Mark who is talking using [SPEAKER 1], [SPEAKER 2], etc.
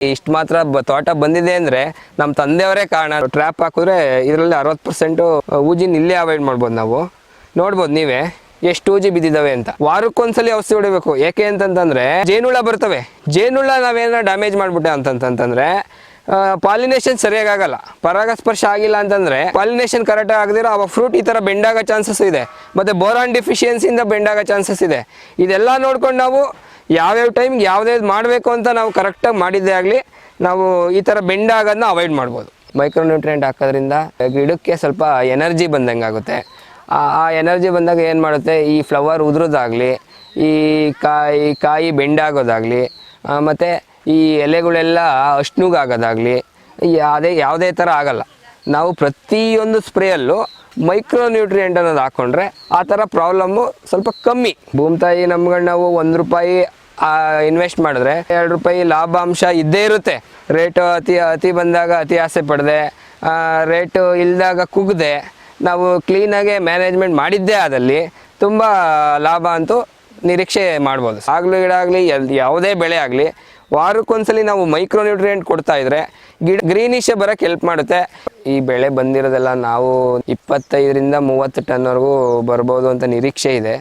[SPEAKER 1] ಇಷ್ಟು ಮಾತ್ರ ತೋಟ ಬಂದಿದೆ ಅಂದರೆ ನಮ್ಮ ತಂದೆಯವರೇ ಕಾರಣ. ಟ್ರ್ಯಾಪ್ ಹಾಕಿದ್ರೆ ಇದರಲ್ಲಿ 60% ಊಜಿನ ಇಲ್ಲೇ ಅವಾಯ್ಡ್ ಮಾಡ್ಬೋದು. ನಾವು ನೋಡ್ಬೋದು ನೀವೇ ಎಷ್ಟು ಊಜಿ ಬಿದ್ದಿದ್ದಾವೆ ಅಂತ. ವಾರಕ್ಕೊಂದ್ಸಲಿ ಔಷಧಿ ಹೊಡಿಬೇಕು. ಏಕೆ ಅಂತಂತಂದರೆ ಜೇನುಳ ಬರ್ತವೆ. ಜೇನುಳ ನಾವೇನಾರ ಡ್ಯಾಮೇಜ್ ಮಾಡಿಬಿಟ್ಟೆ ಅಂತಂತಂದರೆ ಪಾಲಿನೇಷನ್ ಸರಿಯಾಗಿ ಆಗಲ್ಲ. ಪರಾಗಸ್ಪರ್ಶ ಆಗಿಲ್ಲ ಅಂತಂದರೆ ಪಾಲಿನೇಷನ್ ಕರೆಕ್ಟಾಗಿ ಆಗದಿರೋ ಅವಾಗ ಫ್ರೂಟ್ ಈ ಥರ ಬೆಂಡಾಗೋ ಚಾನ್ಸಸ್ ಇದೆ. ಮತ್ತು ಬೋರಾನ್ ಡಿಫಿಷಿಯನ್ಸಿಯಿಂದ ಬೆಂಡಾಗೋ ಚಾನ್ಸಸ್ ಇದೆ. ಇದೆಲ್ಲ ನೋಡ್ಕೊಂಡು ನಾವು ಯಾವ್ಯಾವ ಟೈಮ್ಗೆ ಯಾವುದ್ಯಾವ್ದು ಮಾಡಬೇಕು ಅಂತ ನಾವು ಕರೆಕ್ಟಾಗಿ ಮಾಡಿದ್ದೇ ಆಗಲಿ ನಾವು ಈ ಥರ ಬೆಂಡಾಗೋದನ್ನ ಅವಾಯ್ಡ್ ಮಾಡ್ಬೋದು. ಮೈಕ್ರೋನ್ಯೂಟ್ರಿಯೆಂಟ್ ಹಾಕೋದ್ರಿಂದ ಗಿಡಕ್ಕೆ ಸ್ವಲ್ಪ ಎನರ್ಜಿ ಬಂದಂಗೆ ಆಗುತ್ತೆ. ಆ ಎನರ್ಜಿ ಬಂದಾಗ ಏನು ಮಾಡುತ್ತೆ, ಈ ಫ್ಲವರ್ ಉದುರೋದಾಗಲಿ, ಈ ಕಾಯಿ ಬೆಂಡಾಗೋದಾಗಲಿ, ಮತ್ತು ಈ ಎಲೆಗಳೆಲ್ಲ ಅಶ್ನುಗಾಗೋದಾಗಲಿ ಯಾವುದೇ ಥರ ಆಗಲ್ಲ. ನಾವು ಪ್ರತಿಯೊಂದು ಸ್ಪ್ರೇಯಲ್ಲೂ ಮೈಕ್ರೋನ್ಯೂಟ್ರಿಯೆಂಟ್ ಅನ್ನೋದು ಹಾಕ್ಕೊಂಡ್ರೆ ಆ ಥರ ಪ್ರಾಬ್ಲಮ್ಮು ಸ್ವಲ್ಪ ಕಮ್ಮಿ. ಭೂಮಿತಾಯಿ ನಮ್ಗಳು ನಾವು ₹1 ಇನ್ವೆಸ್ಟ್ ಮಾಡಿದ್ರೆ ₹2 ಲಾಭಾಂಶ ಇದ್ದೇ ಇರುತ್ತೆ. ರೇಟು ಅತಿ ಬಂದಾಗ ಅತಿ ಆಸೆ ಪಡದೆ, ರೇಟು ಇಲ್ದಾಗ ಕುಗ್ದೆ ನಾವು ಕ್ಲೀನಾಗೆ ಮ್ಯಾನೇಜ್ಮೆಂಟ್ ಮಾಡಿದ್ದೇ ಆದಲ್ಲಿ ತುಂಬ ಲಾಭ ಅಂತೂ ನಿರೀಕ್ಷೆ ಮಾಡ್ಬೋದು. ಆಗಲೂ ಗಿಡ ಆಗಲಿ ಯಾವುದೇ ಬೆಳೆ ಆಗಲಿ ವಾರಕ್ಕೊಂದ್ಸಲಿ ನಾವು ಮೈಕ್ರೋನ್ಯೂಟ್ರಿಯೆಂಟ್ ಕೊಡ್ತಾ ಇದ್ರೆ ಗಿಡ ಗ್ರೀನಿಶ್ ಬರೋಕ್ಕೆ ಹೆಲ್ಪ್ ಮಾಡುತ್ತೆ. ಈ ಬೆಳೆ ಬಂದಿರೋದೆಲ್ಲ ನಾವು 25 ರಿಂದ 30 ಟನ್ವರೆಗೂ ಬರ್ಬೋದು ಅಂತ ನಿರೀಕ್ಷೆ ಇದೆ.